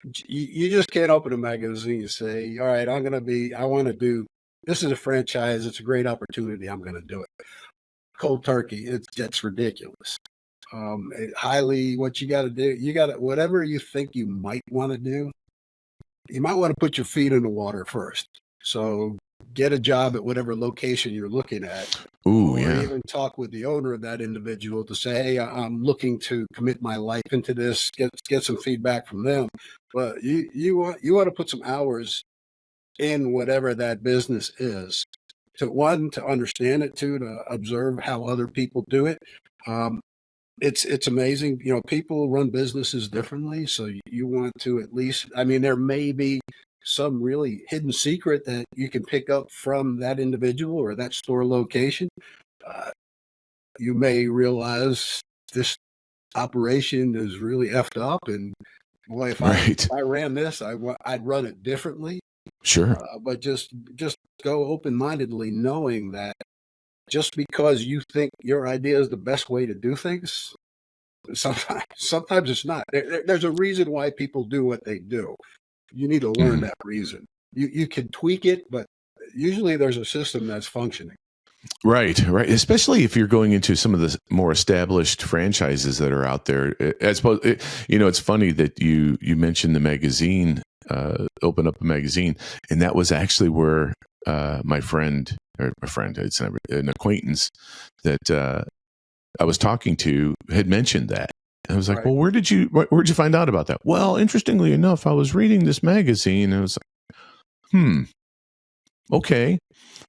You just can't open a magazine and say, all right, I want to do, this is a franchise. It's a great opportunity. I'm going to do it. Cold turkey. That's ridiculous. What you got to do, whatever you think you might want to do, you might want to put your feet in the water first. So get a job at whatever location you're looking at, Ooh, or yeah. even talk with the owner of that individual to say, hey, I'm looking to commit my life into this, get some feedback from them. But you want to put some hours in whatever that business is, to understand it, to observe how other people do it. Um, it's amazing. People run businesses differently, so you want to at least. I mean, there may be some really hidden secret that you can pick up from that individual or that store location. Uh, you may realize this operation is really effed up, and boy, if Right. I ran this, I'd run it differently. Sure. But just go open mindedly, knowing that just because you think your idea is the best way to do things, sometimes it's not. There's a reason why people do what they do. You need to learn that reason. You can tweak it, but usually there's a system that's functioning. Right. Especially if you're going into some of the more established franchises that are out there. I suppose it's funny that you mentioned the magazine, open up a magazine, and that was actually where my friend, it's an acquaintance that I was talking to had mentioned that. And I was like, Right. well, where'd you find out about that? Well, interestingly enough, I was reading this magazine and I was like, okay.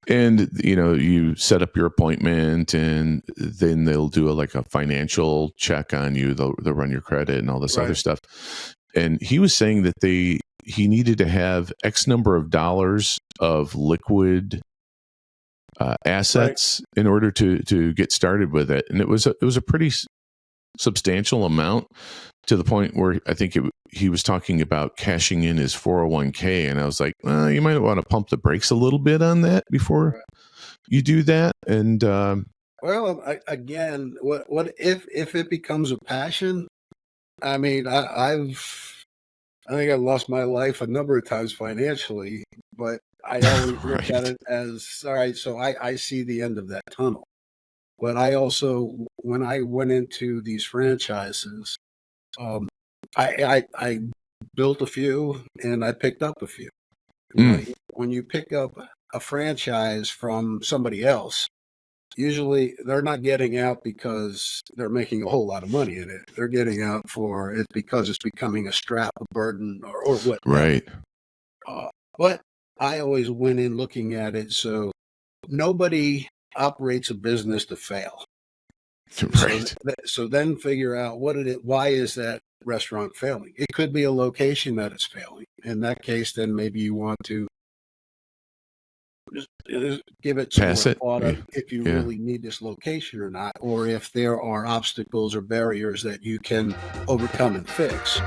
And, you set up your appointment and then they'll do a financial check on you. They'll run your credit and all this other stuff. And he was saying that he needed to have X number of dollars of liquid assets in order to get started with it. And it was a pretty substantial amount, to the point where I think he was talking about cashing in his 401k. And I was like, you might want to pump the brakes a little bit on that before you do that. And again, what if it becomes a passion? I mean, I think I've lost my life a number of times financially, but I always look at it as, all right, so I see the end of that tunnel. But I also, when I went into these franchises, I built a few and I picked up a few. When you pick up a franchise from somebody else, usually they're not getting out because they're making a whole lot of money in it. They're getting out for it because it's becoming a strap, a burden, or what. Right. But I always went in looking at it, so nobody operates a business to fail. Right. So then figure out why is that restaurant failing? It could be a location that is failing. In that case, then maybe you want to just give it some thought of if you really need this location or not, or if there are obstacles or barriers that you can overcome and fix.